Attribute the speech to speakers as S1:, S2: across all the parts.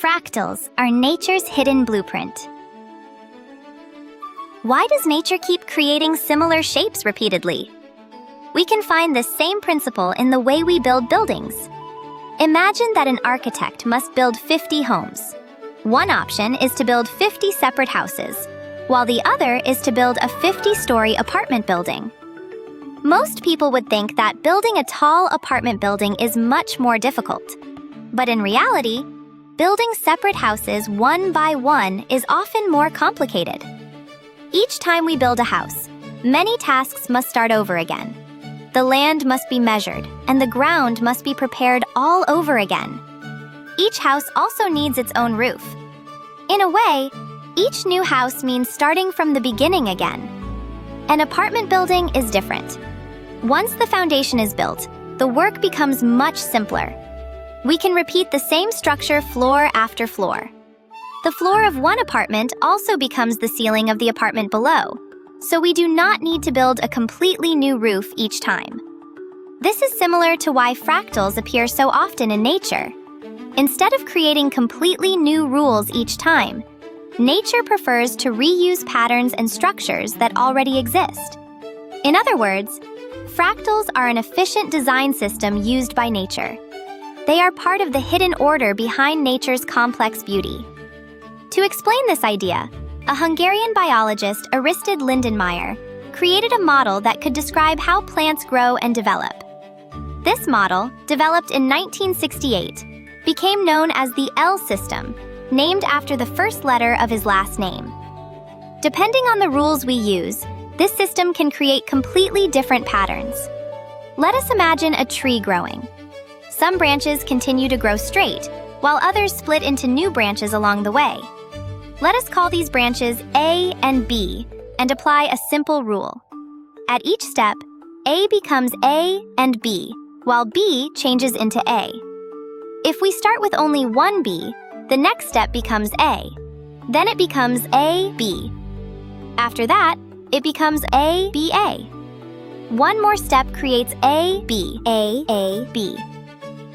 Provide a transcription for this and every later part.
S1: Fractals are nature's hidden blueprint. Why does nature keep creating similar shapes repeatedly? We can find the same principle in the way we build buildings. Imagine that an architect must build 50 homes. One option is to build 50 separate houses, while the other is to build a 50-story apartment building. Most people would think that building a tall apartment building is much more difficult. But in reality, building separate houses one by one is often more complicated. Each time we build a house, many tasks must start over again. The land must be measured, and the ground must be prepared all over again. Each house also needs its own roof. In a way, each new house means starting from the beginning again. An apartment building is different. Once the foundation is built, the work becomes much simpler. We can repeat the same structure floor after floor. The floor of one apartment also becomes the ceiling of the apartment below, so we do not need to build a completely new roof each time. This is similar to why fractals appear so often in nature. Instead of creating completely new rules each time, nature prefers to reuse patterns and structures that already exist. In other words, fractals are an efficient design system used by nature. They are part of the hidden order behind nature's complex beauty. To explain this idea, a Hungarian biologist, Aristid Lindenmayer, created a model that could describe how plants grow and develop. This model, developed in 1968, became known as the L system, named after the first letter of his last name. Depending on the rules we use, this system can create completely different patterns. Let us imagine a tree growing. Some branches continue to grow straight, while others split into new branches along the way. Let us call these branches A and B and apply a simple rule. At each step, A becomes A and B, while B changes into A. If we start with only one B, the next step becomes A. Then it becomes A, B. After that, it becomes A, B, A. One more step creates A, B, A, B.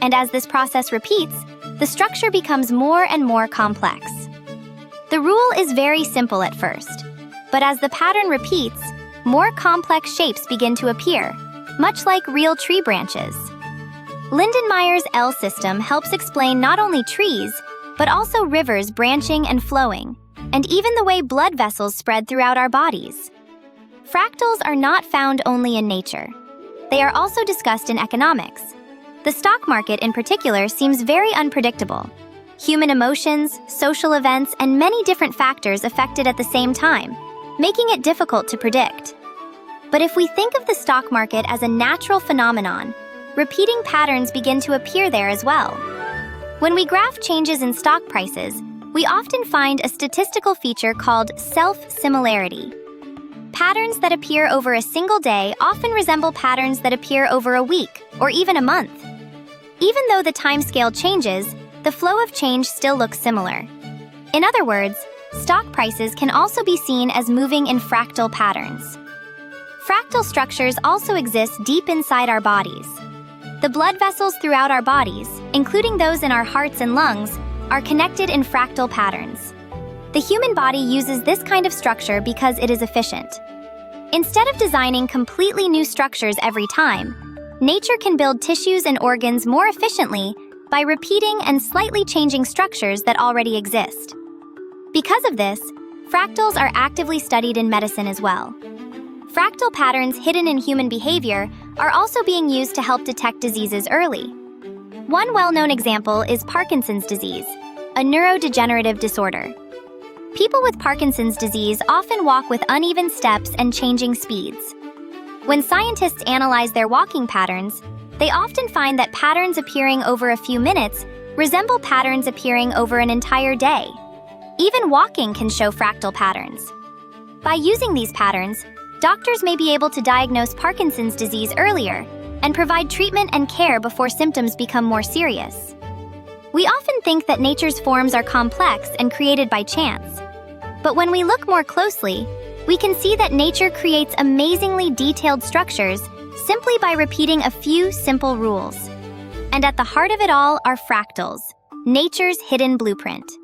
S1: And as this process repeats, the structure becomes more and more complex. The rule is very simple at first, but as the pattern repeats, more complex shapes begin to appear, much like real tree branches. Lindenmayer's L system helps explain not only trees, but also rivers branching and flowing, and even the way blood vessels spread throughout our bodies. Fractals are not found only in nature. They are also discussed in economics. The stock market in particular seems very unpredictable. Human emotions, social events, and many different factors affect it at the same time, making it difficult to predict. But if we think of the stock market as a natural phenomenon, repeating patterns begin to appear there as well. When we graph changes in stock prices, we often find a statistical feature called self-similarity. Patterns that appear over a single day often resemble patterns that appear over a week or even a month. Even though the timescale changes, the flow of change still looks similar. In other words, stock prices can also be seen as moving in fractal patterns. Fractal structures also exist deep inside our bodies. The blood vessels throughout our bodies, including those in our hearts and lungs, are connected in fractal patterns. The human body uses this kind of structure because it is efficient. Instead of designing completely new structures every time, nature can build tissues and organs more efficiently by repeating and slightly changing structures that already exist. Because of this, fractals are actively studied in medicine as well. Fractal patterns hidden in human behavior are also being used to help detect diseases early. One well-known example is Parkinson's disease, a neurodegenerative disorder. People with Parkinson's disease often walk with uneven steps and changing speeds. When scientists analyze their walking patterns, they often find that patterns appearing over a few minutes resemble patterns appearing over an entire day. Even walking can show fractal patterns. By using these patterns, doctors may be able to diagnose Parkinson's disease earlier and provide treatment and care before symptoms become more serious. We often think that nature's forms are complex and created by chance. But when we look more closely, we can see that nature creates amazingly detailed structures simply by repeating a few simple rules. And at the heart of it all are fractals, Nature's hidden blueprint.